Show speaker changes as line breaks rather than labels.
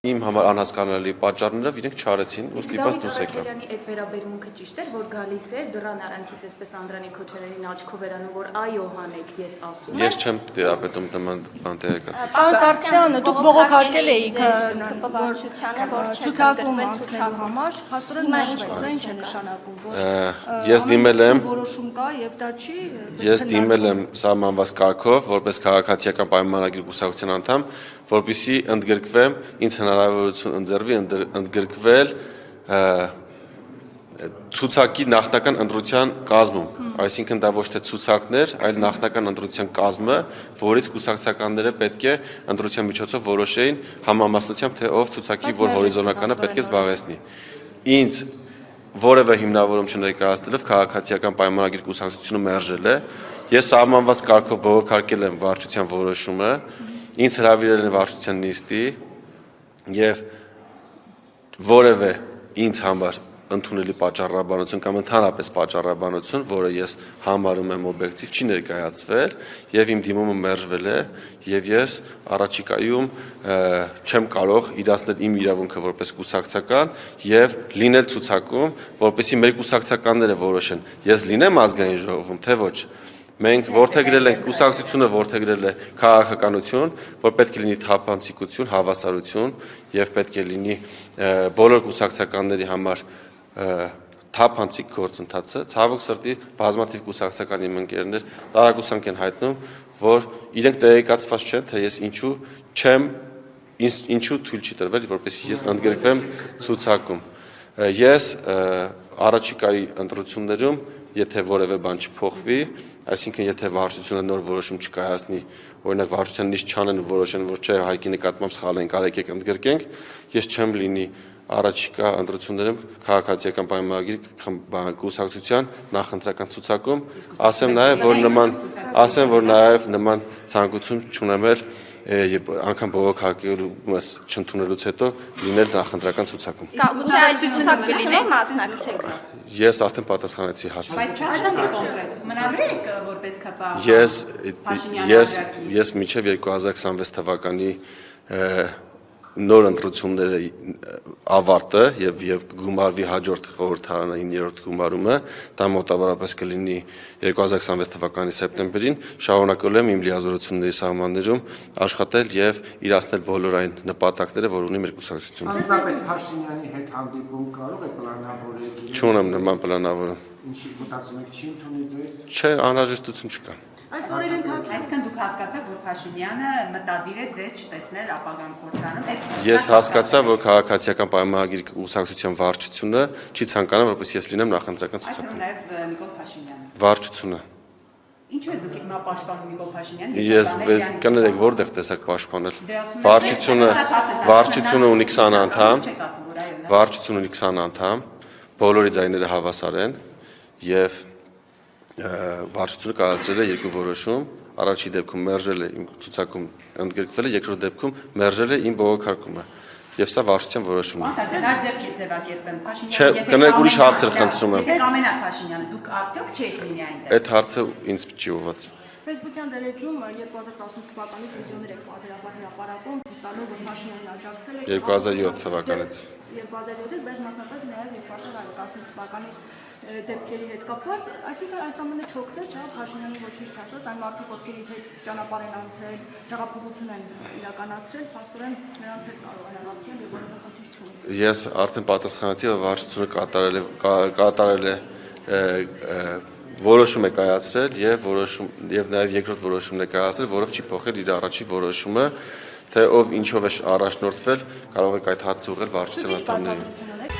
Իմ համար անհասկանալի պատճառներով իրենք չարեցին ու ստիպված դուրս եկան։
Դավիթ այդ վերաբերմունքը ճիշտ էր, որ գալիս էր դրան արանքից այսպես Անդրանիկ Քոչարյանին աչքով վերանում, որ այո հանեք, ես ասում եմ։
Ես չեմ տիրապետում նման բան տեղեկատվություն։
Պարոն Սարգսյան, դուք բողոքարկել էիք
կպվարչությանը, որ
ցուցակում անցնելու համար, հաստորեն մերժվեց, դա ինչ է նշանակում, որ
Ես դիմել եմ
որոշում կա եւ դա չի։
Ես դիմել եմ սահմանված կարգով, որպես քաղաքացիական պայմանագիր կուսակցության անդամ, որպեսզի ընդգրկվեմ, ինձ հնարավորություն ընձեռվի ընդգրկվել ցուցակի նախնական ընտրության կազմում, այսինքն դա ոչ թե ցուցակներ, այլ նախնական ընտրության կազմը, որից կուսակցականները պետք է ընտրության միջոցով որոշեին համամասնությամբ, թե ով ցուցակի որ հորիզոնականը պետք է զբաղեցնի։ Ինձ որևէ հիմնավորում չներկայացնելով քաղաքացիական պայմանագիր կուսակցությունը մերժել է։ Ես սահմանված կարգով բողոքարկել եմ վարչության որոշումը, ինձ հրավիրել են վարչության նիստի եւ որևէ ինձ համար ընդունելի պատճառաբանություն կամ ընդհանրապես պատճառաբանություն, որը ես համարում եմ օբյեկտիվ, չի ներկայացվել եւ իմ դիմումը մերժվել է եւ ես առաջիկայում չեմ կարող իրացնել իմ իրավունքը որպես կուսակցական եւ լինել ցուցակում, որպեսզի մեր կուսակցականները որոշեն, ես լինեմ ազգային ժողովում, թե ոչ։ Մենք որդեգրել ենք կուսակցությունը որդեգրել է քաղաքականություն, որ պետք է լինի թափանցիկություն, հավասարություն եւ պետք է լինի բոլոր կուսակցականների համար թափանցիկ գործընթացը, ցավոք սրտի բազմաթիվ կուսակցական իմ ընկերներ տարակուսանք են հայտնում, որ իրենք տեղեկացված չեն, թե ես ինչու թույլ չի տրվել, որպեսզի ես ընդգրկվեմ ցուցակում։ Ես առաջիկայի ընտրություններում, եթե որևէ բան չփոխվի, այսինքն եթե վարչությունը նոր որոշում չկայացնի, օրինակ վարչության նիստ չանեն ու որոշեն, որ չէ, հայկի նկատմամբ սխալ ենք, արեք եք ընդգրկենք, ես չեմ լինի առաջիկա ընտրություններում քաղաքացիական պայմանագիր կուսակցության նախընտրական ցուցակում, ասեմ որ նաև նման ցանկություն չունեմ անգամ բողոքարկելուս չընդունելուց հետո լինել նախընտրական ցուցակում։
Ցուցակությունով մասնակցեք։
Ես արդեն պատասխանեցի հարցին։
Մնալու եք որպես ԿՊ։
Ես մինչև 2026 թվականի նոր ընտրությունները ավարտը եւ գումարվի հաջորդ խորհրդարանային 9-րդ գումարումը, դա մոտավորապես կլինի 2026 թվականի սեպտեմբերին, շարունակել եմ իմ լիազորությունների սահմաններում աշխատել եւ իրացնել բոլոր այն նպատակները, որ ունի մեր կուսակցությունը։
Անձնապես Փաշինյանի հետ հանդիպում կարող է պլանավորել։
Չունեմ նման պլանավորում։
Ինչի մտածում եք չի ընդունի ձեզ։
Չէ, անհրաժեշտություն չկա։
Այսինքն դուք հասկացաք, որ Փաշինյանը մտադիր է ձեզ չտեսնել ապագան խորհրդարանում։
Ես հասկացա, որ քաղաքացիական պայմանագիր կուսակցության վարչությունը չի ցանկանում, որպես ես լինեմ նախընտրական ցուցակում։
Նաև Նիկոլ Փաշինյանը։
Վարչությունը։
Ինչու է դուք հիմա պաշտպանում Նիկոլ Փաշինյանին։
Ես կներեք որտեղ տեսակ պաշտպանել։ Վարչությունը ունի 20 անդամ, վարչությունը ունի 20 անդամ, բոլորի ձայները հավասար են եւ վարչությունը կայացրել է երկու որոշում, առաջի դեպքում մերժել է իմ ցուցակում ընդգրկվել է, երկրորդ դեպքում մերժել է իմ բողոքարկումը։ Եվ սա վարչության որոշումն է։
Ոնց է դա ձեր ձևակերպեմ Փաշինյանը։
Չէ, կներեք ուրիշ հարցեր խնդրում եմ։
Եթե կամենա Փաշինյանը, դուք արդյոք չեք լինի այնտեղ։
Այդ հարցը ինձ չի ուղղված։
Facebook-յան դերեջում 2018 թվականից վիդեոներ եք բարբերաբար հրապարակում, ցույցտալով որ Փաշինյանն աջակցել է
2007 թվականից։
2007-ից, բայց մասնապես նաև 2018 թվականի դեպքերի հետ կապված, այսինքն այս ամենը չօգնեց, Փաշինյանի ոչինչ չասած, այն մարդիկ, ովքեր իր հետ ճանապարհ են անցել, հեղափոխություն են իրականացրել, փաստորեն նրանց հետ կարող են հեռացնել եւ որևէ խնդիր չունի։
Ես արդեն պատասխանեցի, որ վարչությունը կատարել է որոշում է կայացրել եւ նաեւ երկրորդ որոշումն է կայացրել, որով չի փոխել իր առաջի որոշումը, թե ով ինչով է առաջնորդվել, կարող եք այդ հարցը ուղղել վարչության անդամներին։